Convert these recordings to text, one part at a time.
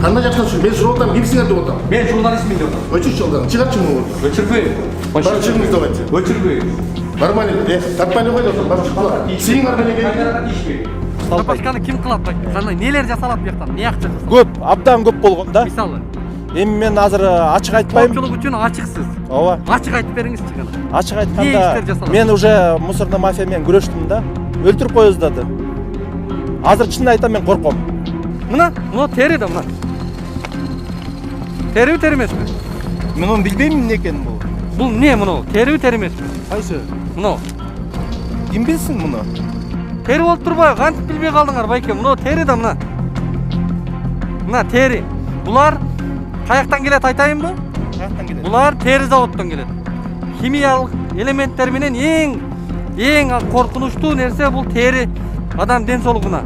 Кандай жаткансың? Мен сурап атам, кимсиңер деп атам. Мен журналистмин деп атам. Өчүрчү жолдан, чыгарчы муну. Өчүрбөй. Барып чыгыңыз давайте. Өчүрбөй. Нормально, тартпай койду атам, барып чыгыңlar. Сиңер менен Камерага тийишпей. Пропашканы ким кылат? Кандай нелер жасалат бу жактан? Эмне акча? Көп, абдан көп болгон да. Мисалы, Эми мен азыр ачык айтпайм. коопчулук үчүн ачыксыз. Ооба. Ачык айтып бериңизчи кана. Ачык Эмне иштер айтканда жасалат? мен уже мусорный мафия менен күрөштүм да. Өлтүрүп коюздады. Азыр чын айтам, мен корком. Мына тери да мына. Терби тери эмеспи? Мен оны билбейм эмне экенин бул. Бул эмне муну? Терби тери эмеспи? Кайсы? Муну. Ким билсин муну? Тери болуп турбайбы? Кантип билбей калдыңар байке? Муну тери да мына. Мына тери. Булар каяктан келет айтайынбы? Каяктан келет? Булар тери заводдон келет. Химиялык элементтер менен эң коркунучтуу нерсе бул тери адам ден соолугуна.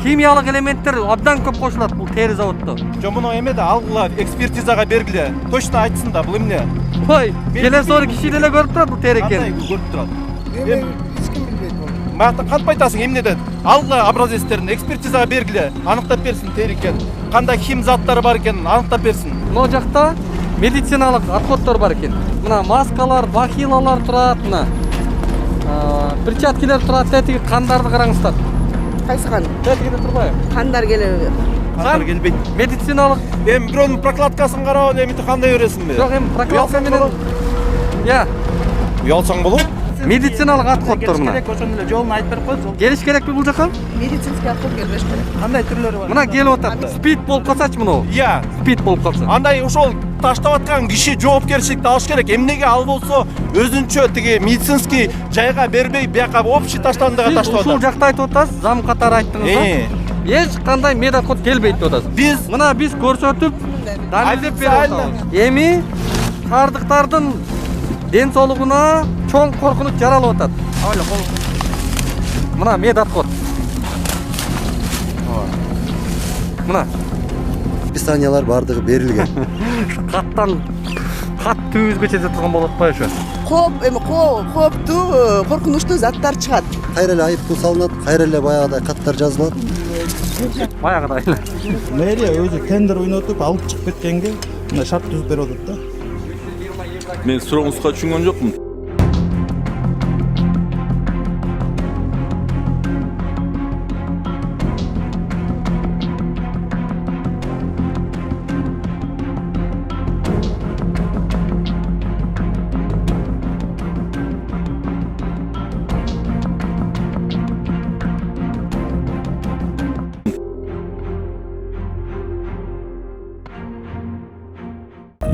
Химиялык элементтер абдан көп кошулат бул тери заводдо. Жо муну эме да алгыла, экспертизага бергиле. Точно айтсын да, бул эмне? Ой, келесоор киши деле көрүп турат бул тери Кандай экенин. көрүп турат? Эми эч ким билбейт буну. Мага кантип айтасың эмне деп? Алгыла образецтерин экспертизага бергиле, аныктап берсин тери экен. Кандай хим заттары бар экенин аныктап берсин. Мына жакта медициналык отходдор бар экен. Мына маскалар, бахилалар турат, мына перчаткилер турат, тетиги кандарды караңыздар. Кайсы кан? Тетигиде турбайбы? Кандар келеби? Кантар келбейт. Медициналык, Эми бирөөнүн прокладкасын карап эми кандай бересиңби? жок эми прокладка менен. Я, Уялсаң болот. медициналык отходдор мына. Ошондо эле жолун айтып берип коет. Келиш керекпи бул жака? Медицинский отход келбеш керек. Кандай түрлөрү бар? Мына келип атат. Спид болуп калсачы муну. Иә. Спид болуп калса. Андай ошол таштап аткан киши жоопкерчиликти алыш керек. Эмнеге ал болсо өзүнчө тиги медицинский жайга бербей бияка общий таштандыга Сиз таштап ушул атат. жакта айтып атасыз, зам катары айттыңыз. Эч кандай медотход келбейт деп атасыз. Биз Мына биз көрсөтүп, далилдеп берип атабыз. Эми шаардыктардын ден соолугуна чоң коркунуч жаралып атат. Ала кол. Мына медотход. Мына Описаниялар бардыгы берилген. каттан кат түбүбүзгө чете турган болуп атпайбы ошо? Кооптуу, коркунучтуу заттар чыгат. Кайра эле айыппул салынат, кайра эле баягыдай каттар жазылат. Баягыдай эле. Мэрия өзү тендер ойнотуп алып чыгып кеткенге мына шарт түзүп берип атат да. Мен сурооңузга түшүнгөн жокмун.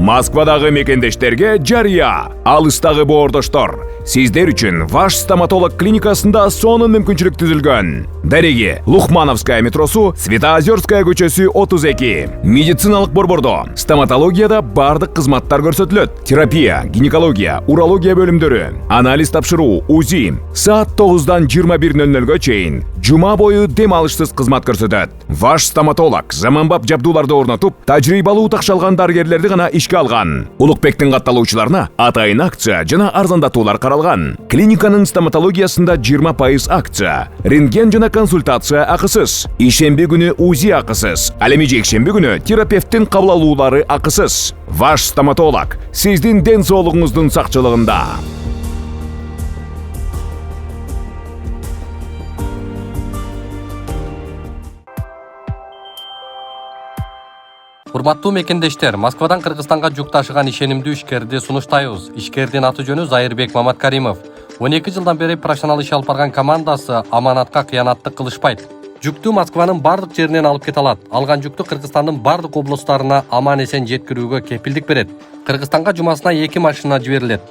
Москвадагы мекендештерге жарыя, алыстагы боордоштор. Сиздер үчүн Ваш стоматолог клиникасында сонун мүмкүнчүлүк түзүлгөн. Дареги Лухмановская метросу, Светоозерская көчөсү 32. Медициналык борбордо стоматологияда бардык кызматтар көрсөтүлөт. Терапия, гинекология, урология бөлүмдөрү, анализ тапшыруу, УЗИ. Саат 9-дан 21:00-гө чейин жума бою дем алышсыз кызмат көрсөтөт. Ваш стоматолог заманбап жабдууларды орнотуп, тажрыйбалуу такшалган дарыгерлерди гана ишке алган. Улукбектин катталуучуларына атайын акция жана арзандатуулар каралган. Клиниканын стоматологиясында 20% акция, рентген жана консультация акысыз, ишемби күнү УЗИ акысыз, ал эми жекшемби күнү терапевттин кабыл алуулары акысыз. Ваш стоматолог сиздин ден соолугуңуздун сакчылыгында. Урматтуу мекендештер, Москвадан Кыргызстанга жүк ташыган ишенимдүү ишкерди сунуштайбыз. Ишкердин аты жөнү Зайырбек Маматкаримов. 12 жылдан бери профессионал иш алып барган командасы аманатка кыянаттык кылышпайт. Жүктү Москванын бардык жеринен алып кете алат. Алган жүктү Кыргызстандын бардык облустарына аман эсен жеткирүүгө кепилдик берет. Кыргызстанга жумасына 2 машина жиберилет.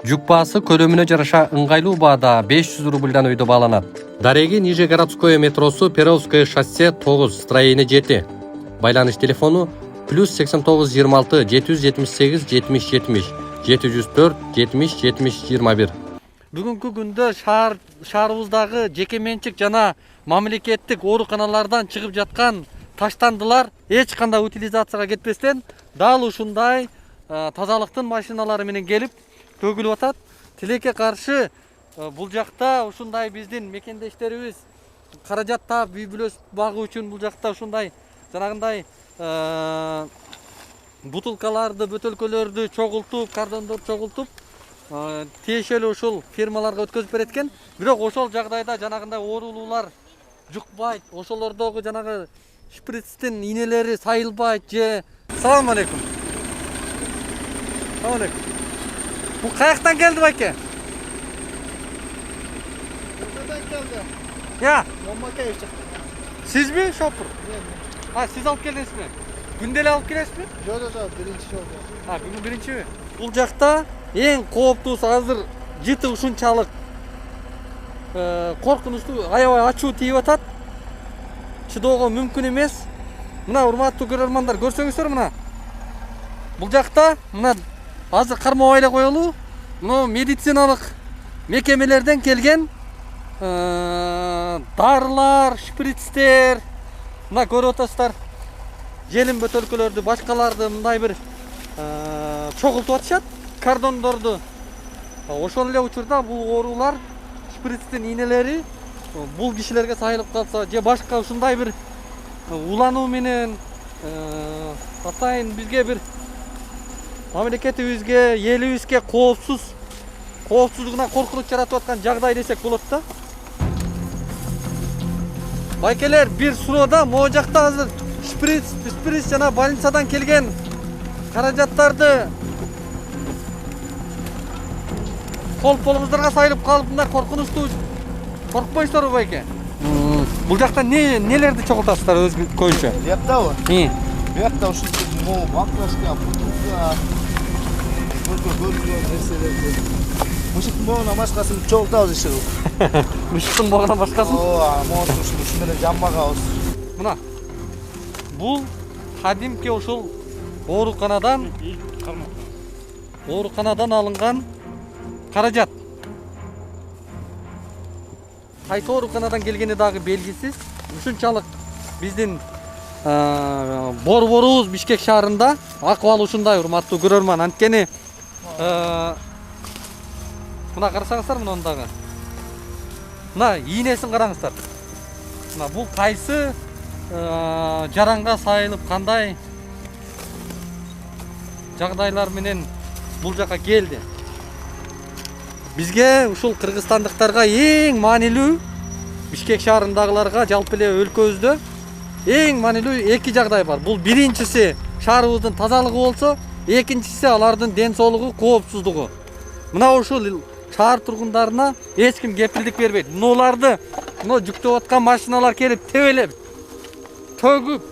Жүк баасы көлөмүнө жараша ыңгайлуу баада 500 рубльдан өйдө бааланат. Дареги Нижегородское метросу, Перовское шоссе 9, строение 7. Байланыш телефону +89 26 778 70 70 704 70 70 21. Бүгүнкү күндө шаарыбыздагы жеке менчик жана мамлекеттик ооруканалардан чыгып жаткан таштандылар эч кандай утилизацияга кетпестен дал ушундай тазалыктын машиналары менен келип төгүлүп атат. Тилекке каршы бул жакта ушундай биздин мекендештерибиз каражат таап үй бүлөс багуу үчүн бул жакта ушундай жанагындай бутылкаларды, бөтөлкөлөрдү чогултуп, картондорду чогултуп, тиешелүү ушул фирмаларга өткөзүп берет экен. Бирок ошол жагдайда жанагындай оорулуулар жукпайт, ошолордогу жанагы шприцтин инелери сайылбайт же. Салам алейкум. Салам алейкум. Бул каяктан келди байке? Ya. Siz mi şoför? Ha, siz alıp geldiniz mi? Gündeli alıp gelesiniz mi? Yok, birinci oldu. Ha, bugün birinci mi? Бул жакта эң кооптуусу азыр жыты ушунчалык коркунучтуу, аябай ачуу тийип атат. Чыдоого мүмкүн эмес. Мына урматтуу көрөрмандар, көрсөңүздөр мына. Бул жакта мына азыр кармап эле коелу. Мына медициналык мекемелерден келген дарылар, шприцтер, мына көрүп атасыздар. Желим бөтөлкөлөрдү, башкаларды мындай бир чогултуп атышат, кардондорду. Ошол эле учурда бул оорулар, шприцтин инелери бул кишилерге сайылып калса же башка ушундай бир улануу менен атайын бизге бир мамлекетибизге, элибизге коопсуздугунан коркунуч жаратып аткан жагдай десек болот да. Байкелер, бир суроода могу жакта азыр шприц жана больницадан келген каражаттарды колуңуздарга сайылып калып мына коркунучтуу коркпойсуздарбы байке? Бул жакта нелерди чогултасыздар өз көйүнчө? Буяктабы? Буякта ушинтип макроска, бутылка, нерселерди. Мышыктын могунан башкасын чогултабыз иши кылып. Мышыктын могунан башкасын? Ооба, могу ушу менен жамбагабыз. Мына бул кадимки ушул ооруканадан алынган каражат. Кайсы ооруканадан келгени дагы белгисиз. Ушунчалык биздин борборубуз Бишкек шаарында акыбал ушундай, урматтуу көрөрман. Анткени мына карасаңыздар, мына дагы. Мына ийнесин караңыздар. Мына бул кайсы жаранга сайылып, кандай жагдайлар менен бул жака келди. Бизге ушул кыргызстандыктарга эң маанилүү, Бишкек шаарындагыларга, жалпы эле өлкөбүздө эң маанилүү эки жагдай бар. Бул биринчиси шаарыбыздын тазалыгы болсо, экинчиси алардын ден соолугу, коопсуздугу. Мына ушул шаар тургундарына эч ким кепилдик бербейт. Мунуларды жүктөп аткан машиналар келип тебелеп, төгүп,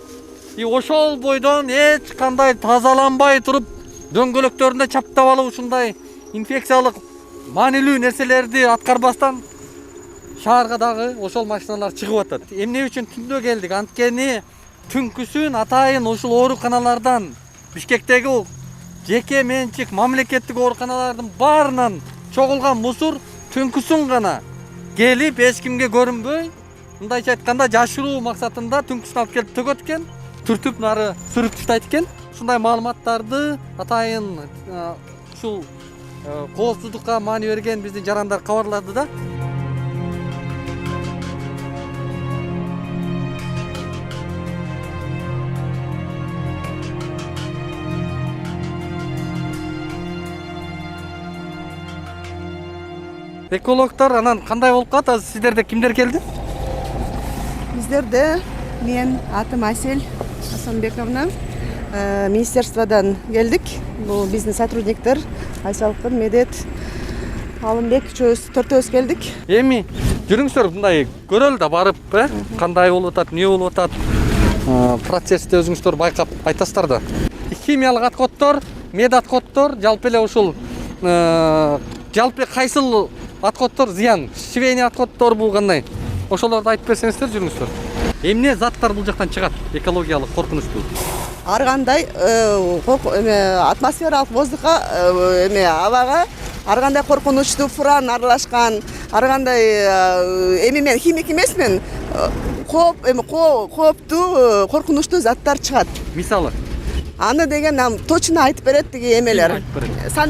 ошол бойдон эч кандай тазаланбай туруп, дөңгөлөктөрүндө чаптап алып ушундай инфекциялык маанилүү нерселерди аткарбастан шаарга дагы ошол машиналар чыгып атат. Эмне үчүн түндө келдик? Анткени түнкүсүн атайын ушул ооруканалардан, Бишкектеги жеке менчик мамлекеттик ооруканалардын баарынан чогулган мусор түнкүсүн гана келип, эч кимге көрүнбөй, мындайча айтканда жашыруу максатында түнкүсүн алып келип төгөт экен, түртүп нары сүрүп таштайт экен. Ушундай маалыматтарды атайын ушул коопсуздукка маани берген биздин жарандар кабарлады да. Экологтор анан кандай болуп калат? Азыр сиздерде кимдер келди? Биздерде мен атым Асель Асанбековна, министерстводан келдик. Бул биздин сотрудниктер Айсалкын, Медет, Алымбек үчөөбүз, төртөөбүз келдик. Эми жүрүңүздөр мындай көрөлү да барып, кандай болуп атат, эмне болуп атат, процессти өзүңүздөр байкап айтасыздар да. Химиялык аткоттор, мед аткоттор, жалпы эле ушул жалпы кайсыл аткоттор зыян, швейный аткоттор бул кандай? Ошолорду айтып берсеңиздер жүрүңүздөр. Эмне заттар бул жактан чыгат, экологиялык коркунучтуу? Ар кандай атмосфералык воздухка, абага ар кандай коркунучтуу фуран аралашкан, ар кандай эми мен химик эмесмин, кооптуу, коркунучтуу заттар чыгат. Мисалы? Аны деген точно айтып берет тиги эмелер.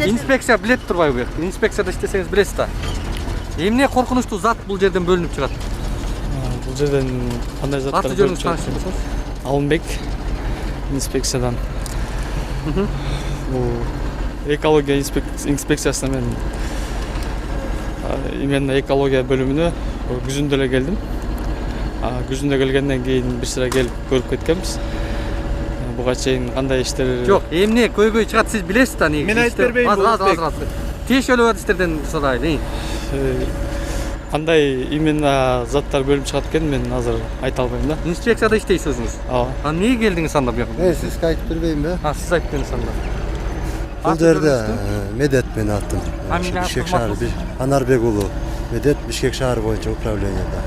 Инспекция билет турбайбы бу? Инспекцияда иштесеңиз билесиз да. Эмне коркунучтуу зат бул жерден бөлүнүп чыгат? Бул жерден кандай заттар бөлүнүп чыгат? Алымбек, инспекциядан. Бул экология инспекциясына мен именно экология бөлүмүнө күзүндө эле келдим. Күзүндө келгенден кийин бир сыра келип көрүп кеткенбиз. Буга чейин кандай иштер Жок, эмне көйгөй чыгат сиз билесиз да негизи. Мен айтып бербейин, азыр. Тиешелүү адистерден сурайлы. кандай именно заттар бөлүнүп чыгат экенин мен азыр айта албайм да. Инспекцияда иштейсиз өзүңүз. Ооба. Эмнеге келдиңиз анда буяка? Сизге айтып бербейинби? Сиз айтып бериңиз анда. Бул жерде Медет менин атым. Бишкек шаары Анарбек уулу. Медет Бишкек шаары боюнча управленияда.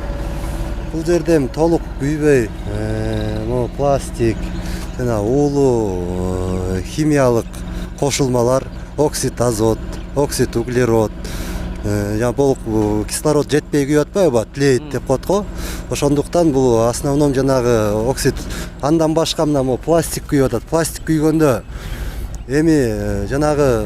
Бул жерде толук күйбөй пластик жана уулуу химиялык кошулмалар, оксид азот, оксид углерод, бул кислород жетпей күйүп атпайбы, тлеет деп коет го. Ошондуктан бул основном жанагы оксид, андан башка мына пластик күйүп атат. Пластик күйгөндө эми жанагы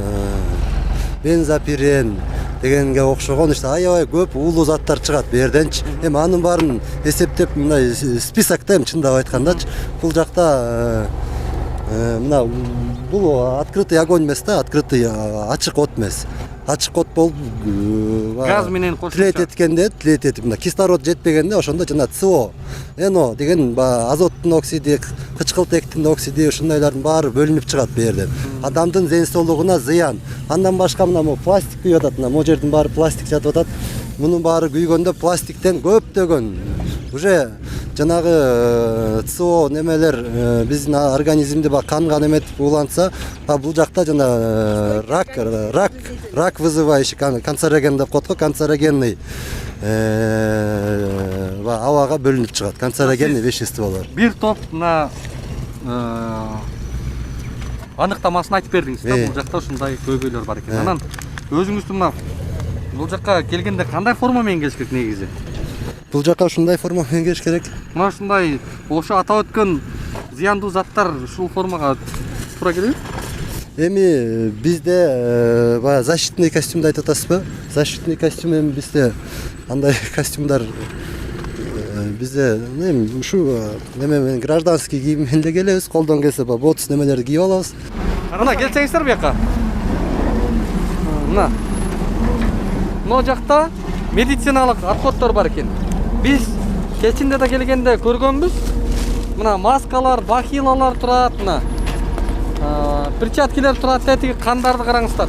бензопирен дегенге окшогон аябай көп уулуу заттар чыгат бу жерденчи. Эми анын баарын эсептеп мындай списокто эми чындап айткандачы бул жакта мына бул открытый огонь эмес да, открытый ачык от эмес. Ачык от болуп газ менен кошулчу тлеет этип мына кислород жетпегенде ошондо жана СО, НО деген азоттун оксиди, кычкылтектин оксиди ушундайлардын баары бөлүнүп чыгат бу жерден. Адамдын ден соолугуна зыян. Андан башка мына пластик күйүп атат, мына могу жердин баары пластик жатып атат. Мунун баары күйгөндө пластиктен көптөгөн уже жанагы СО немелер биздин организмди канга неметип улантса, бул жакта жана рак вызывающий канцероген деп коет го, канцерогенный абага бөлүнүп чыгат, канцерогенный веществолор. Бир топ мына аныктамасын айтып бердиңиз да, бул жакта ушундай көйгөйлөр бар экен. Анан өзүңүздүн мына бул жакка келгенде кандай форма менен келиш керек негизи? Бул жака ушундай форма менен келиш керек. Мына ушундай ошо атап өткөн зыяндуу заттар ушул формага туура келеби? Эми бизде баягы защитный костюмду айтып атасызбы? Защитный костюм эми бизде андай костюмдар бизде ушу неме менен гражданский кийим менен эле келебиз, колдон келсе ботс немелерди кийип алабыз. Мына келсеңиздер буяка. Мына могу жакта медициналык отходдор бар экен. Биз кечинде да келгенде көргөнбүз. Мына маскалар, бахилалар турат, мына перчаткилер турат, тетиги кандарды караңыздар.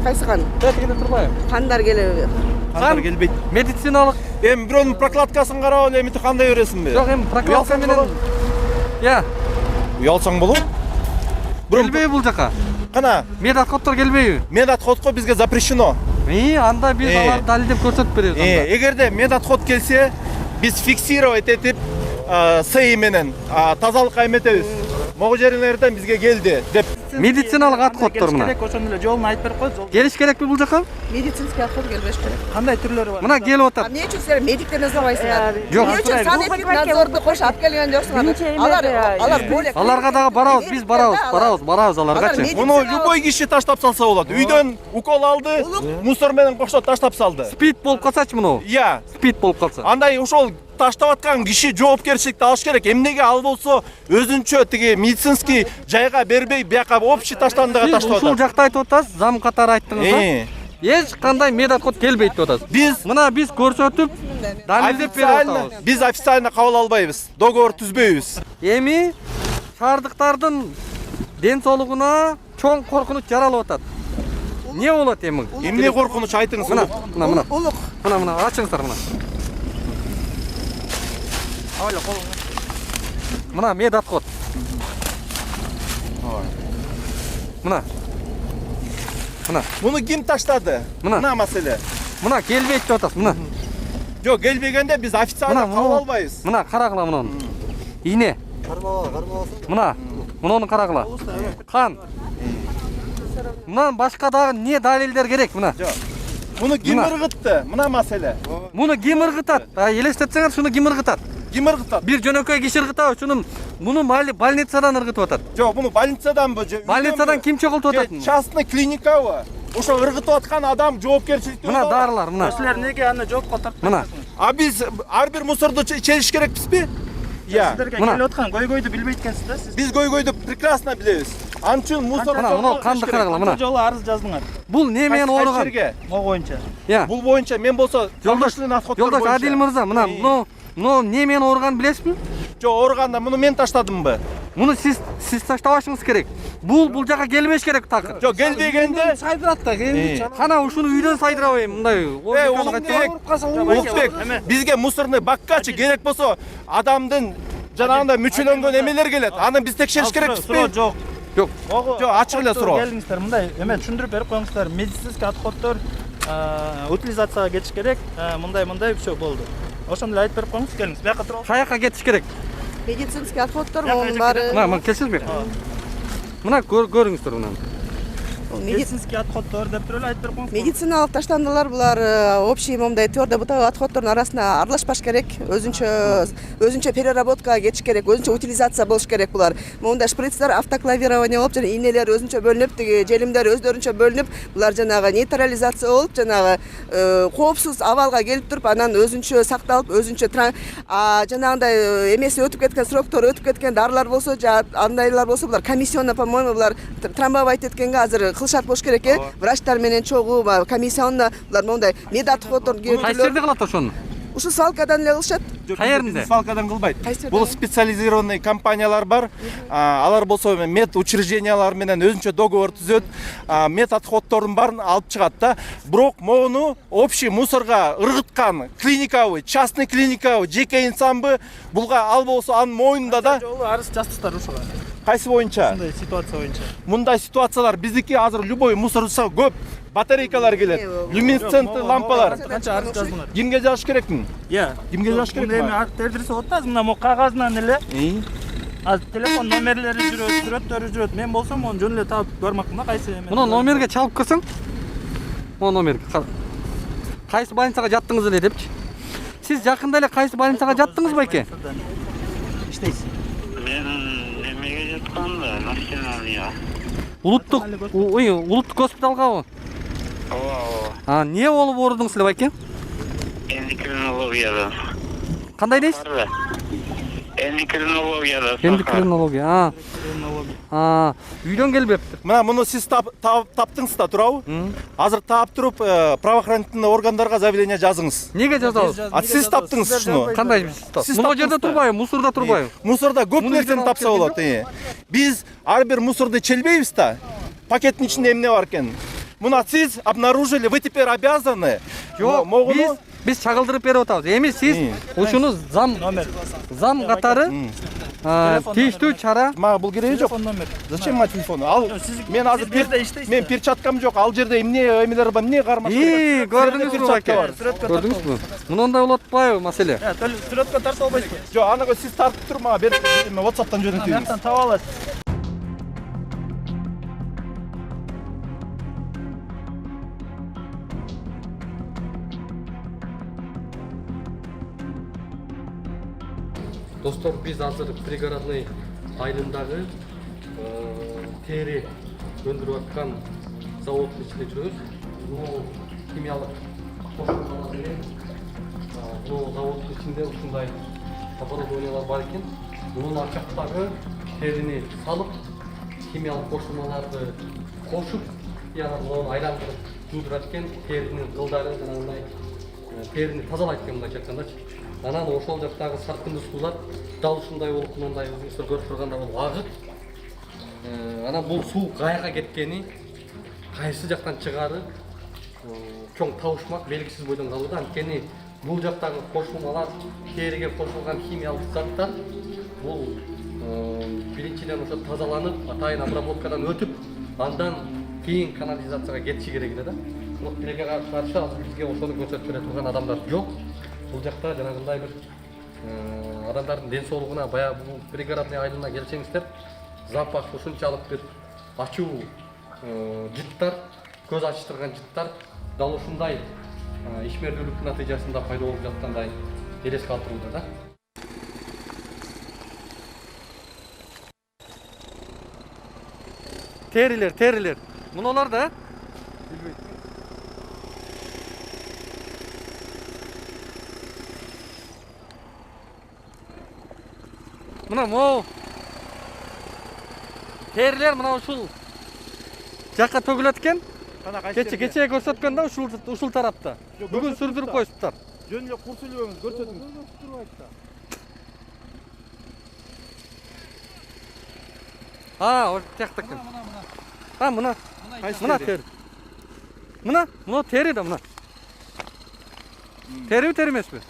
Кайсы кан? Тетигиде турбайбы? Кандар келеби? Кандар келбейт. Медициналык. Эми бирөөнүн прокладкасын карап эле эмитип кандай бересиңби? Жок, эми прокладка менен. Уялсаң болот. Келбейби бул жака? Кана, медотходдор келбейби? медотходко бизге запрещено. Анда биз аларды далилдеп көрсөтүп беребиз анда. Эгерде медотход келсе, биз фиксировать этип СИ менен тазалыкка эметебиз. Могу жерлерден бизге келди деп. Медициналык отходдор мына. Ошондо эле жолун айтып берип коет. Келиш керекпи бул жака? Медицинский отход келбеш керек. Кандай түрлөрү бар? Мына келип атат. Эмне үчүн силер медиктерди ызабайсыңар? Жок. Эмне үчүн санитарлык надзорду кошуп алып келген жоксуңар? Алар болек. Аларга дагы барабыз, биз барабыз аларгачы. Муну любой киши таштап салса болот. Үйдөн укол алды, мусор менен кошо таштап салды. Спид болуп калсачы муну? Спид болуп калса. Андай ошол таштап аткан киши жоопкерчиликти алыш керек. Эмнеге ал болсо өзүнчө тиги медицинский жайга бербей, бияка общий таштандыга таштап атат. Ушул жакта айтып атасыз, зам катары айттыңыз да. Эч кандай медотход келбейт деп атасыз. Биз көрсөтүп, далилдеп берип атабыз. Биз официально кабыл албайбыз. Договор түзбөйбүз. Эми шаардыктардын ден соолугуна чоң коркунуч жаралып атат. Не болот эми? Эмне коркунуч айтыңыз. Мына. Мына ачыңыздар мына. Мына медотход. Мына. Муну ким таштады? Мына маселе. Мына келбейт деп атасыз, мына. Жок, келбегенде биз официально кабыл албайбыз. Мына карагыла муну. Ийне. Мына. Муну карагыла. Кан. Мындан башка дагы не далилдер керек мына? Муну ким ыргытты? Мына маселе. Муну ким ыргытат? Элестетсеңер, шуну ким ыргытат? Ким ыргытат? Бир жөнөкөй киши ыргытабы? Муну больницадан ыргытып атат. Жок, муну больницаданбы? Больницадан ким чогултуп атат? Частный клиникабы? Ошо ыргытып аткан адам жоопкерчиликти. Мына дарылар, мына. Силер неге аны жоопко тартпайсыңар? Мына. Биз ар бир мусорду чечиш керекпизби? иә Сіздерге Мына. келіп отқан көйгөйді білмейді екенсіздер сіз. біз көйгөйді прекрасно білеміз ан үчүн мусор Мына, мынау қанды қарағыла, мына. жолы арыз жаздыңар. Бұл немен орған? Мо бойынша. Иә. бұл бойынша мен болса Жолдаш Адил мырза, мына немен орған білесіз бе? жоқ орғанда мұны мен таштадым ба Мұны сіз таштабашыңыз керек. Бұл жаққа келмеш керек тағы. жоқ келбегенде Сайдырат да Қана ушуну үйден сайдырабай мындай. Улукбек бизге мусорный баккачы керек болсо адамдын жанагындай мүчөлөнгөн эмелер келет аны биз текшериш керекпизби Жоқ. Жоқ. жок ачык эле суроо Келіңіздер, мындай эме түшүндүрүп берип коюңуздар. Медицинский отходдор утилизацияга кетиш керек. Мындай все болду. Ошондой айтып берип коюңуз, келиңиз. Бияка туруп. Қаяққа кетіш керек? медицинский отходдор оның бары Мына келсеңіз бе? Мына көріңіздер мынаны. Медицинский отходдор деп туруп айтып берип коюңуз. медициналык таштандылар булар общий момундай твердый бутовый отходдордун арасына аралашпаш керек, өзүнчө переработкага кетиш керек, өзүнчө утилизация болуш керек булар. Момундай шприцтер автоклавирование болуп, жана инелер өзүнчө бөлүнүп, тиги желимдер өздөрүнчө бөлүнүп, булар жанагы нейтрализация болуп, жанагы коопсуз абалга келип туруп, анан өзүнчө сакталып, өзүнчө жанагындай эмеси өтүп кеткен, сроктору өтүп кеткен дарылар болсо, андайлар болсо, булар комиссионно, по-моему, булар трамбовать эткенге азыр кылышат болуш керек э. Врачтар менен чогуу комиссионно булар мондай медотходдор Кайсы жерде кылат ошону? Ушу свалкадан эле кылышат. Каеринде? свалкадан кылбайт бул специализированный компаниялар бар алар болсо мед учреждениялар менен өзүнчө договор түзөт мед отходдордун баарын алып чыгат да бирок могуну общий мусорго ыргыткан клиникабы частный клиникабы жеке инсанбы булга албосо анын мойнунда да жолу арыз жаздыңыздар ушуга. кайсы боюнча Мындай ситуация боюнча. мындай ситуациялар биздики азыр любой мусор көп батарейкалар келет люминесценттүү лампалар Канча арыз жаздыңар? кимге жазыш керекмин Иә. кимге жазыш керек Эми тердирсе болот да, мына мо кагазынан эле. Азыр телефон номерлери жүрөт, сүрөттөрү жүрөт. Мен болсом мону жөн эле таап бармакмын да кайсы эме. Мына номерге чалып кырсаң. Мына номерге. Кайсы больницага жаттыңыз эле депчи. Сиз жакында эле кайсы больницага жаттыңыз байке? Иштейсиз. Мен немеге жатканда националыйга. Улуттук госпиталгабы? Ооба. Эмне болуп оорудуңуз эле байке? Эндокринологиядан. Кандай дейсиз? Эндокринологиядан. Эндокринология. Үйдөн келбепти. мына муну сиз таптыңыз да туурабы азыр таап туруп правоохранительный органдарга заявление жазыңыз Неге жазабыз? сиз таптыңыз ушуну Кандай Сиз Могу таптыңыз жерде да. турбайбы, мусорда турбайбы? мусорда көп Муну нерсени үйдөн тапса алып болот биз ар бир мусорду челбейбиз да пакеттин ичинде эмне бар экен мына сиз обнаружили вы теперь обязаны Жок, биз чагылдырып берип атабыз. Эми сиз ушуну зам катары тийиштүү чара. мага бул кереги жок зачем мага телефон ал мен азыр мен перчаткам жок ал жерде эмнелер бар эмне кармаш Көрдүңүзбү байке? Көрдүңүзбү? Мындай болуп атпайбы маселе? Сүрөткө тарта албайсызбы? жок аны сиз тартып туруп мага берип WhatsApp'тан жөнөтүңүз Мындан таап аласыз. Достор, биз азыр пригородный айылындагы тери өндүрүп аткан заводдун ичинде жүрөбүз. Бул химиялык кошулмалар менен бул заводдун ичинде ушундай оборудованиялар бар экен. Мунун аркасындагы терини салып, химиялык кошулмаларды кошуп, яны айландырып жуудурат экен, теринин кылдарын жанагындай терини тазалайт экен мындайча айткандачы. Анан ошол жактагы саркынды суулар дал ушундай болуп, мындай өзүңүздөр көрүп тургандай болуп агып. Анан бул суу каяка кеткени, кайсы жактан чыгары чоң табышмак белгисиз бойдон калууда. Анткени бул жактагы кошулмалар, териге кошулган химиялык заттар бул биринчиден ошо тазаланып, атайын обработкадан өтүп, андан кийин канализацияга кетиши керек эле да. Бирок тилекке каршы азыр бизге ошону көрсөтүп бере турган адамдар жок. Бул жакта жанагындай бир адамдардын ден соолугуна баягы бул пригородный айылына келсеңиздер, запах ушунчалык бир ачуу жыттар, көз ачтырган жыттар дал ушундай ишмердүүлүктүн натыйжасында пайда болуп жаткандай элес калтырууда да. Терилер. Мунулар да? Мына могу терилер мына ушул жакка төгүлөт экен. Кече көрсөткөн да ушул тарапта. Бүгүн сүрдүрүп коюштур. Жөн эле кур сүйлөбөңүз, көрсөтүңүз. О жакта экен. Мына тери. Мына тери да мына. Териби тери эмеспи?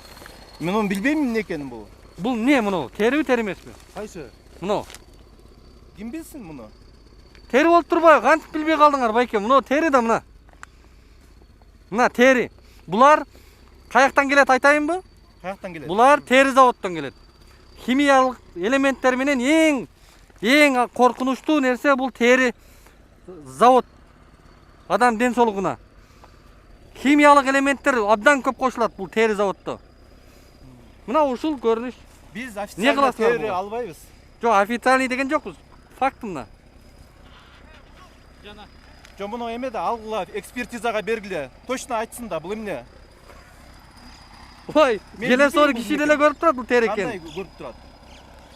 Мен onu билбейм эмне экенин бул. Бул эмне муну? Териби тери эмеспи? Кайсы? Муну. Ким билсин муну? Тери болуп турбайбы? Кантип билбей калдыңар байке? Муну тери да мына. Мына тери. Булар каяктан келет айтайынбы? Каяктан келет? Булар тери заводтон келет. Химиялык элементтер менен эң коркунучтуу нерсе бул тери завод. Адам ден соолугуна. Химиялык элементтер абдан көп кошулат бул тери заводдо. Мына ушул көрүнүш. Биз официалдуу тери албайбыз. Жок, официальный деген жокпуз. Факт мына. Жо муну эме да алгыла, экспертизага бергиле. Точно айтсын да, бул эмне? Ой, желесор киши деле көрүп турат бул тери экенин. Кандай көрүп турат?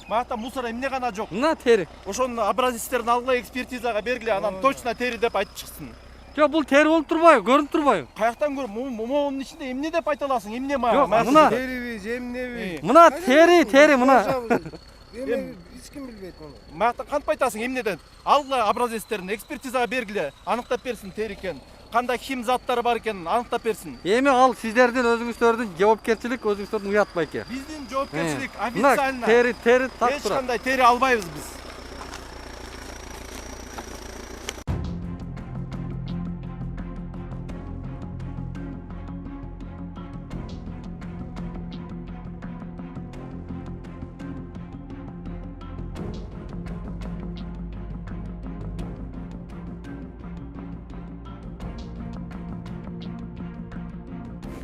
Мата мусор эмне гана жок. Мына тери. Ошонун образецтерин алгыла, экспертизага бергиле, анан точно тери деп айтып чыксын. Жок, бул тери болуп турбайбы? Көрүнүп турбайбы? Каяктан көрүп, мунун ичинде эмне деп айта аласың? Эмне ма? Жок, мына Териби, жемнеби. мына тери мына. Эми эч ким билбейт муну. Маяктан кантип айтасың эмнеден? Алгыла образецтерин экспертизага бергиле, аныктап берсин тери экен. Кандай хим заттары бар экенин аныктап берсин. Эми ал сиздердин өзүңүздөрдүн жоопкерчилик, өзүңүздөрдүн уят байке. Биздин жоопкерчилик Мына официально. тери так Эч турат. кандай тери албайбыз биз.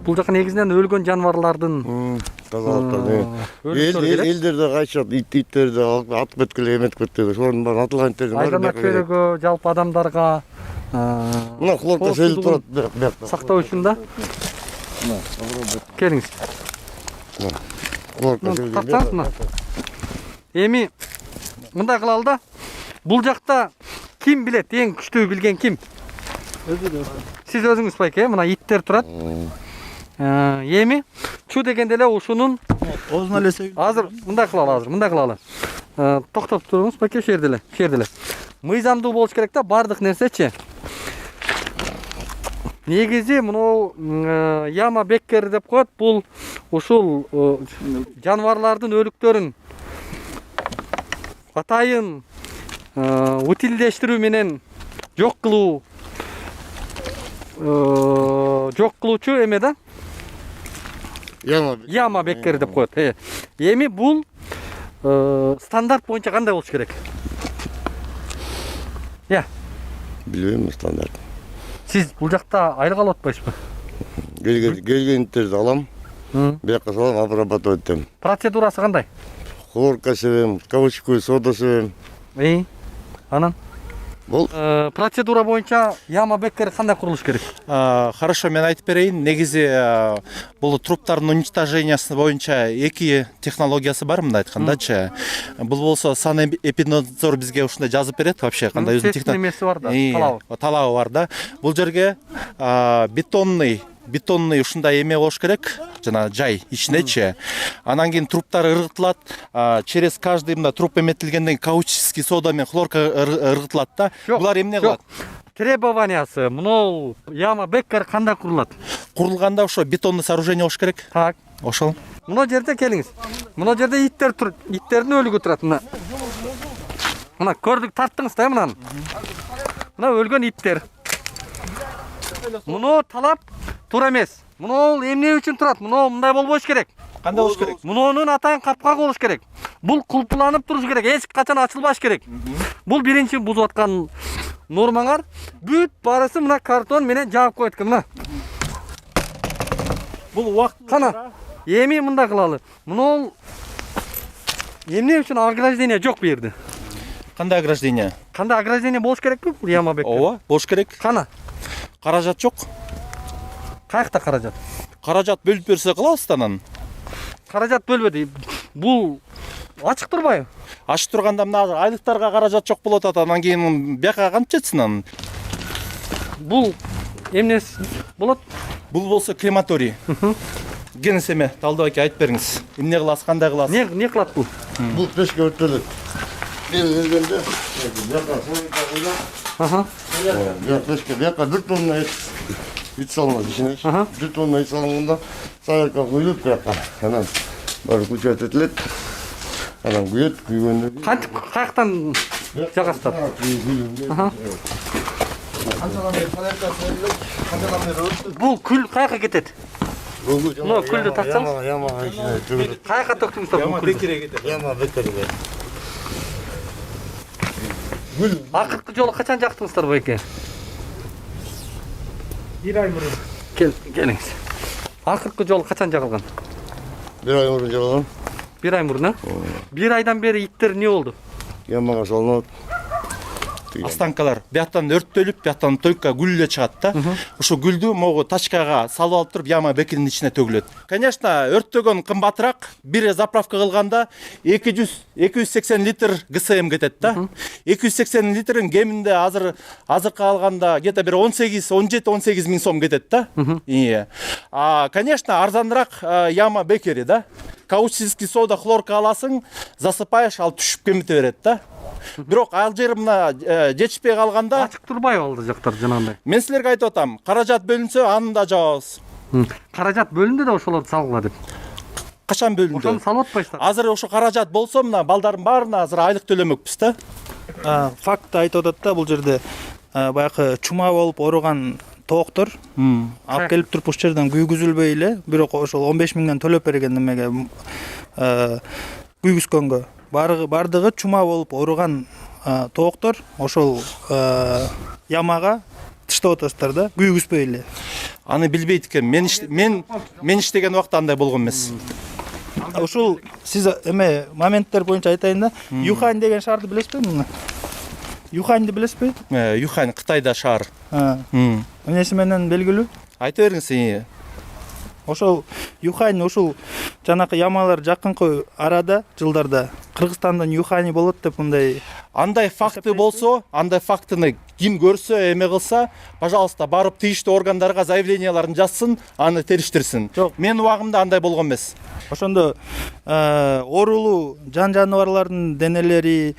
Бул жака негизинен өлгөн жаныбарлардын Элдерде кайчат, иттерди атып кеткеле эметип кетти. Ошонун баары атылган иттердин баары. айдана көрөгө, жалпы адамдарга Мына хлорка сезилип турат бuyakta. сактоо үчүн да. Келиңиз. Хлорка сезилип. Тартсаңыз мына. Эми мындай кылалы да. Бул жакта ким билет? Эң күчтүү билген ким? Сиз өзүңүз байке, мына иттер турат. Эми чу дегенде эле ушунун Озуна эле азыр мындай кылалы. Токтоп туруңуз байке, ушул жерде эле. Мыйзамдуу болуш керек да, бардык нерсечи. Негизи мынау яма беккер деп коет. Бул ушул жаныбарлардын өлүктөрүн атайын утилдештирүү менен жок кылуучу эме да. Яма беккер деп коет. Эми бул стандарт боюнча кандай болуш керек? Билбейм стандарт. Сиз бул жакта айлык алып атпайсызбы? Келген иттерди алам. Бияка салам, обрабатывать этем. Процедурасы кандай? Хлорка себем, каучуковый сода себем. Анан Бул процедура боюнча яма беккер кандай курулуш керек? Хорошо, мен айтып берейин. Негизи бул труптардын уничтожениясы боюнча эки технологиясы бар, мындай айткандачы. Бул болсо санэпиднадзор бизге ушундай жазып берет вообще, кандай өзүнүн технологиясы бар да, талабы бар да. Бул жерге бетонный ушундай эме болуш керек, жана жай ичинечи. Анан кийин труптар ыргытылат, через каждый мына труп эметилгенден каучический сода менен хлорка ыргытылат да. Булар эмне кылат? Требованиясы, мынау яма беккер кандай курулат? Курулганда ошо бетонный сооружение болуш керек. Так. Ошол. Мына жерде келиңиз. Мына жерде иттер турат, иттердин өлүгү турат. Мына көрдүк, тарттыңыз да мынаны. Мына өлгөн иттер. Муну талап туура эмес. Муну эмне үчүн турат? Муну мындай болбош керек. Кандай болуш керек? Мунун атайын капкак болуш керек. Бул кулпуланып туруш керек, эч качан ачылбаш керек. Бул биринчи бузуп аткан нормаңар. Бүт барысы мына картон менен жаап коет экен, мына. Бул убакыт кана. Эми мындай кылалы. Муну эмне үчүн ограждение жок бу жерде? Кандай ограждение? Кандай ограждение болуш керекпи бул яма бекке? Ооба, болуш керек. Кана. Каражат жок. Каякта каражат? Каражат бөлүп берсе кылабыз да анан. Каражат бөлбөдү. Бул ачык турбайбы? Ачып турганда мына айлыктарга каражат жок болуп атат. Анан кийин бияка кантип жетсин анан? Бул эмнеси болот? Бул болсо крематорий. Келиңиз эме Талдуу аке айтып бериңиз. Эмне кыласыз, кандай кыласыз? Не кылат бул? Бул пешке өтөлөт. Келгенде бияка сойка коюлат. Бияка пешке бияка 1 тонна ит салынат ичине. 1 тонна ит салынганда сойка коюлуп бияка. Анан баары күчөтүлөт. Анан күйөт, күйгөндө Кантип каяктан жагасыздар? Бул күл каяка кетет? Мына күлдү тартсаңыз? Ямага ичине төгүлөт. Каяка төктүңүздөр бул күлдү? Яма бекерге. Акыркы жолу качан жактыңыздар байке? 1 ай мурун. Келиңиз. Акыркы жолу качан жагылган? 1 ай мурун жагылган. 1 ай мурун, а? 1 айдан бери иттер эмне болду? Ямага салынат. Останкалар бияктан өрттөлүп, бияктан только гүл эле чыгат да. Ошо гүлдү могу тачкага салып алып туруп яма бекинин ичине төгүлөт. Конечно, өрттөгөн кымбатыраак. Бир заправка кылганда 280 литр ГСМ кетет да. 280 литрин кеминде азыркы алганда где-то бир 17-18 миң сом кетет да. Конечно, арзаныраак яма бекери да. Каучический сода, хлорка аласың, засыпаешь, ал түшүп кемите берет да. Бирок ал жери мына жетишпей калганда Ачык турбайбы ал жактар жанагындай? мен силерге айтып атам, каражат бөлүнсө аны да жабабыз. Каражат бөлүндү да ошолорду салгыла деп. Качан бөлүндү? Ошону салып атпайсыздар. Азыр ошо каражат болсо мына балдардын баарына азыр айлык төлөмөкпүз да. Факт айтып атат да бул жерде баягы чума болуп ооруган тооктор алып келип туруп ушул жерден күйгүзүлбөй эле, бирок ошол 15 миңден төлөп берген немеге күйгүзгөнгө. Бардыгы чума болуп ооруган тооктор ошол ямага таштап атасыздар да, күйгүзбөй эле. Аны билбейт экен. Мен иштеген убакта андай болгон эмес. Ушул сиз эме моменттер боюнча айтайын да. Юхань деген шаарды билесизби? Юханьды билесизби? Юхань Кытайда шаар. Эмнеси менен белгилүү? Айта бериңиз. Ошол Юхань ушул жанакы ямалар жакынкы арада жылдарда Кыргызстандын Юхани болот деп мындай. Андай факты болсо, андай фактыны ким көрсө, эме кылса, пожалуйста, барып тийиштүү органдарга заявленияларын жазсын, аны териштирсин. Мен убагымда андай болгон эмес. Ошондо оорулуу жаныбарлардын денелери,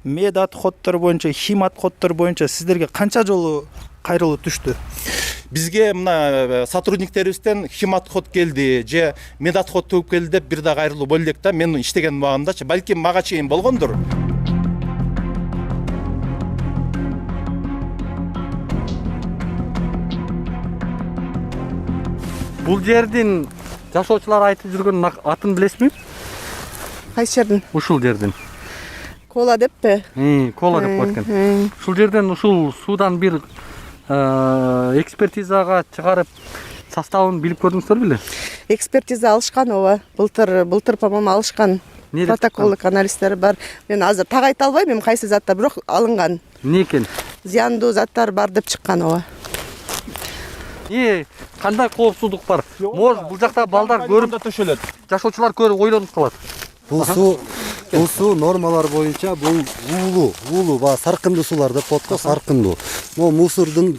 мед отходдор боюнча, хим отходдор боюнча сиздерге канча жолу кайрылуу түштү? Бизге мына сотрудниктерибизден хим отход келди, же мед отход төгүп келди деп бир да кайрылуу болду элек да. Мен иштеген убагымдачы, балким мага чейин болгондур. Бул жердин жашоочулар айтып жүргөн атын билесизби? Кайсы жердин? Ушул жердин. Кола деппи? Кола деп коет экен. Ушул жерден ушул суудан бир экспертизага чыгарып составын билип көрдүңүздөр беле? Экспертиза алышкан ооба. Былтыр по-моему алышкан. Протоколдук анализдери бар. Мен азыр так айта албайм, эми кайсы заттар, бирок алынган. Эмне экен? Зыяндуу заттар бар деп чыккан ооба. Кандай коопсуздук бар? Может, бул жакта балдар көрүп төшөлөт. Жашоочулар көрүп ойлонуп калат. Бул суу нормалар боюнча бул уулуу ба саркындуу суулар деп коет го, саркындуу. Могу мусордун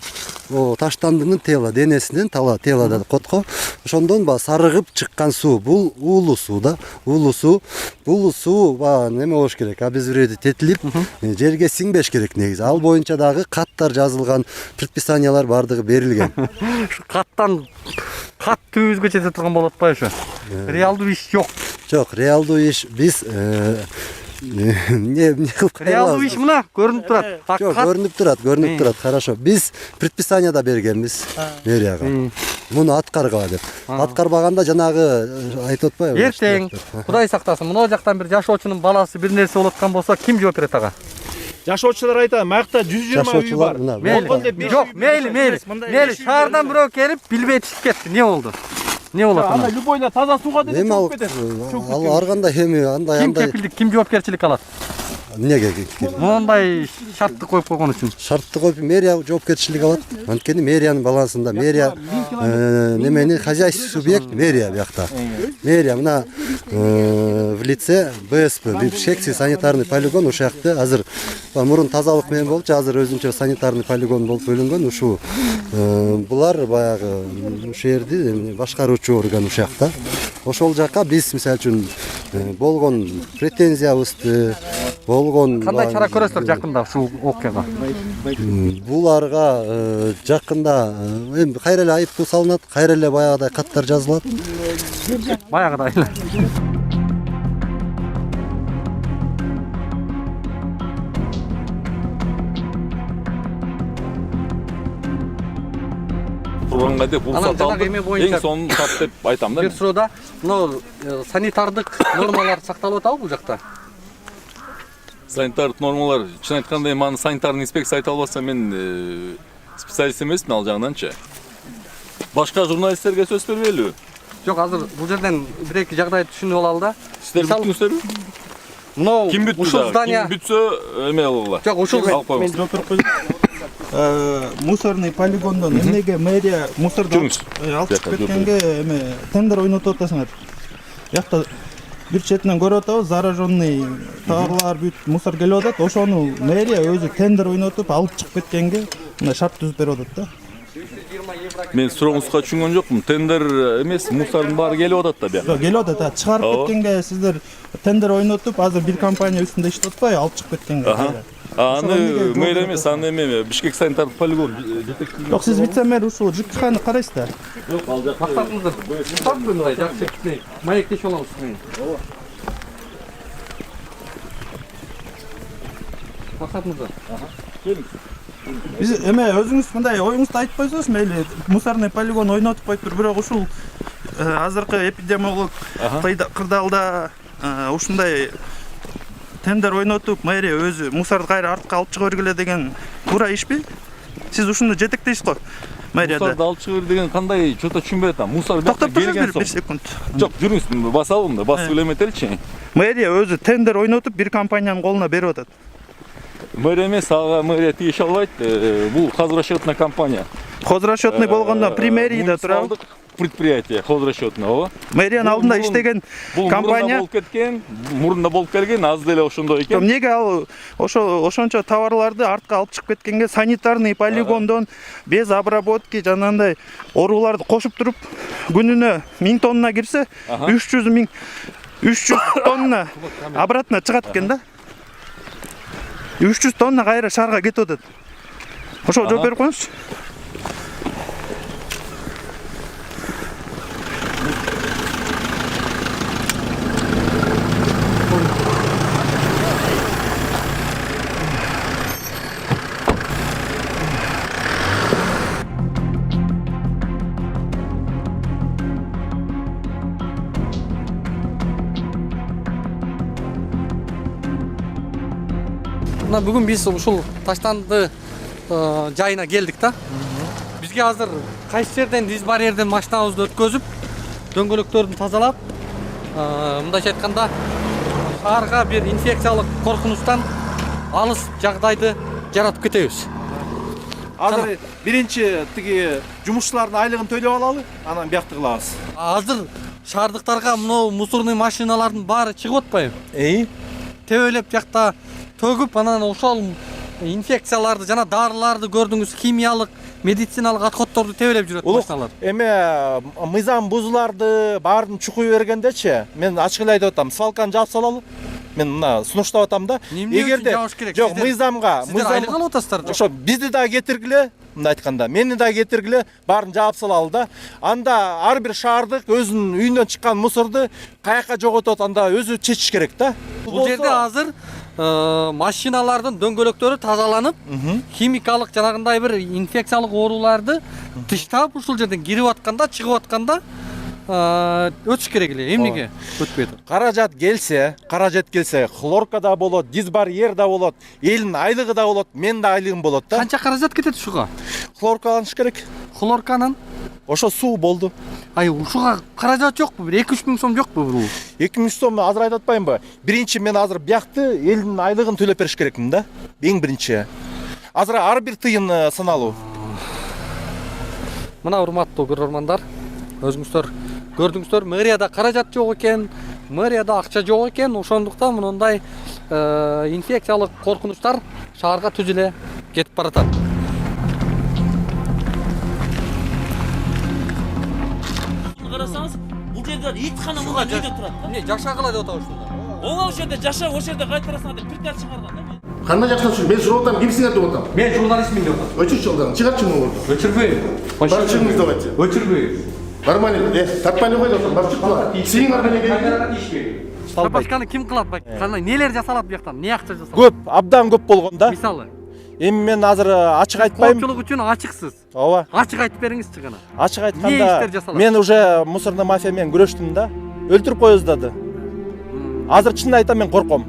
таштандынын тела денесинен тела деп коет го. Ошондон ба сарыгып чыккан суу, бул уулуу суу да. Уулуу суу. Бул суу ба неме болуш керек? Обезвредить этилип, жерге сиңбеш керек негизи. Ал боюнча дагы каттар жазылган, предписаниялар бардыгы берилген. Кат түбүбүзгө жете турган болот атпайбы ошо? Реалдуу иш жок. Жок, реалдуу иш биз реалдуу иш мына көрүнүп турат. Жок, көрүнүп турат, хорошо. Биз предписание да бергенбиз мэрияга. Муну аткаргыла деп. Аткарбаганда жанагы айтып атпайбы? Эртең Кудай сактасын, мына жактан бир жашоочунун баласы бир нерсе болуп аткан болсо, ким жооп берет ага? Жашоочулар айтат, маякта 120 үй бар. Жок, мейли. Шаардан бирөө келип билбей түшүп кетти. Эмне болду? Эмне болот? Анда любойна таза сууга деле чыгып кетет. Ал ар кандай эми андай Ким кепилдик, ким жоопкерчилик алат? эмнеге Моундай шартты коюп койгон үчүн. шартты коюп мэрия жоопкерчилиги алат. Анткени мэриянын балансында мэрия немени хозяйственный субъект мэрия биякта. Мэрия мына в лице БСП Бишкекский санитарный полигон ушул жакта азыр мурун тазалык менен болчу, азыр өзүнчө санитарный полигон болуп бөлүнгөн. Ушул булар баягы ушул жерди башкаруучу орган ушул жакта. Ошол жакка биз мисалы үчүн болгон претензиябызды болгон Кандай чара көрөсүздөр жакында ушул окуяга? Буларга жакында эми кайра эле айыппул салынат, кайра эле баягыдай каттар жазылат. Баягыдай эле. Турганга деп уруксат алдык. Эң сонун тап деп айтам да. Бир суроодо мына санитардык нормалар сакталып атабы бул жакта? Санитардык нормалар, чын айтканда маны санитарный инспекция айта албаса мен специалист эмесмин ал жагынанчы. Башка журналисттерге сөз бербейлиби? Жок, азыр бул жерден бир-эки жагдайды түшүнүп алалы да. Сиздер бүттүңүздөрбү? Мына Ким бүттү? ушул здание. Ким бүтсө эме алалы. Жок, ушул мен жооп берип койдум. Мусорный полигондон эмнеге мэрия мусорду алып чыгып кеткенге эме тендер ойнотуп атасыңар. Бuyakta бир четинен көрүп атабыз, зараженный товарлар бүт мусор келип атат. Ошону мэрия өзү тендер ойнотуп алып чыгып кеткенге мындай шарт түзүп берип атат да. Мен сурооңузга түшүнгөн жокмун. Тендер эмес, мусордун баары келип атат да бияка. Жок, келип атат. Чыгарып кеткенге сиздер тендер ойнотуп, азыр бир компания үстүндө иштеп атпай, алып чыгып кеткенге. Аны мэр эмес, аны эме Бишкек санитардык полигон жетекчиси. Жок, сиз вице-мэр ушул ЖКХны карайсыз да. Жок, ал жакта. Мактабыңызды. Мактабыңызды, жакшы кетпей. Маектешип алабыз сизди. Мактабыңызды. Биз эме өзүңүз мындай оюңузду айтып койсоңуз, мейли мусорный полигон ойнотуп коюптур, бирок ушул азыркы эпидемиолог кырдаалда ушундай тендер ойнотуп мэрия өзү мусорду кайра артка алып чыга бергиле деген туура ишпи? Сиз ушуну жетектейсиз го мэрияда. Мусорду алып чыга бер деген кандай, чото түшүнбөй атам. Мусор токтоп турсуңуз бир секунд. Жок, жүрүңүз, басалым да, басып эле эметеличи. Мэрия өзү тендер ойнотуп бир компаниянын колуна берип атат. Мэрия эмес, ага мэрия тийише албайт. Бул хозрасчетный компания. Хозрасчетный болгондо при мэрияда турабы? Предприятие хозрасчетный, ооба. Мэриянын алдында иштеген компания болуп кеткен, мурунда болуп келген, аз деле ошондой экен. Эмнеге ал ошончо товарларды артка алып чыгып кеткенге санитарный полигондон без обработки жанагындай ооруларды кошуп туруп күнүнө 1000 тонна кирсе 300 тонна обратно чыгат экен да. 300 тонна кайра шаарга кетип атат. Ошого жооп берип коюңузчу. Мына бүгүн биз ушул таштанды жайына келдик да. Бизге азыр кайсы жерден диз барьерден машинабызды өткөзүп, дөңгөлөктөрдү тазалап, мындайча айтканда шаарга бир инфекциялык коркунучтан алыс жагдайды жаратып кетебиз. Азыр биринчи тиги жумушчулардын айлыгын төлөп алалы, анан биякты кылабыз. Азыр шаардыктарга мына мусорный машиналардын баары чыгып атпайбы? Тебелеп жакта төгүп, анан ошол инфекцияларды жана дарыларды көрдүңүз, химиялык, медициналык отходдорду тебелеп жүрөт машиналар. Эме мыйзам бузуларды баарын чукуй бергендечи, мен ачык эле айтып атам, свалканы жаап салалы. Мен мына сунуштап атам да. Эгерде жок, мыйзамга, айлык алып атасыздар. Ошо бизди да кетиргиле, мындай айтканда, мени да кетиргиле, баарын жаап салалы да. Анда ар бир шаардык өзүнүн үйүнөн чыккан мусорду каяка жоготот, анда өзү чечиш керек да. Бул жерде азыр машиналардын дөңгөлөктөрү тазаланып, химикалык жанагындай бир инфекциялык ооруларды тыштап ушул жерден кирип атканда, чыгып атканда өтүш керек эле. Эмнеге өтпөй атат? Каражат келсе, хлорка да болот, дисбарьер да болот, элдин айлыгы да болот, менин да айлыгым болот да. Канча каражат кетет ушуга? Хлоркаланыш керек. Хлорканын ошо суу болду. Ай ушуга каражат жокпу? Бир 2-3 миң сом жокпу бул? 2 миң сом азыр айтып атпаймынбы? Биринчи мен азыр биякты элдин айлыгын төлөп бериш керекмин да. Эң биринчи. Азыр ар бир тыйын саналуу. Мына урматтуу көрөрмандар, өзүңүздөр көрдүңүздөр, мэрияда каражат жок экен, мэрияда акча жок экен, ошондуктан мындай инфекциялык коркунучтар шаарга түзүлө кетип баратат. Карасаңыз, бул жерде итхана мындай үйдө турат. Эмне жашагыла деп атабыз ушунда? Ошол жерде жаша, ошол жерде кайтарасың деп приказь чыгарган да. Кандай жактан чыгып? Мен сурап атам, кимсиңер деп атам. Мен журналистмин деп атам. Өчүр жылдан чыгарчы муну. Өчүрбөйм. Барып чыгыңыз давайте. Өчүрбөйм. Нормально. Тартпайны кой деп атам. Барып чыккыла. Сиңер менен келип. Камерага тийишпейт. Шапашканы ким кылат бак? Кандай нелер жасалат бияктан? Эмне акча жасалат? Көп, абдан көп болгон да. Мисалы, Эми мен азыр ачык айтпайм. коопчулук үчүн ачыксыз. Ооба. Ачык айтып бериңизчи гана. Ачык Эмне иштер айтканда жасалат? мен уже мусорный мафия менен күрөштүм да. Өлтүрүп коебуз дады. Азыр чын айтам мен корком.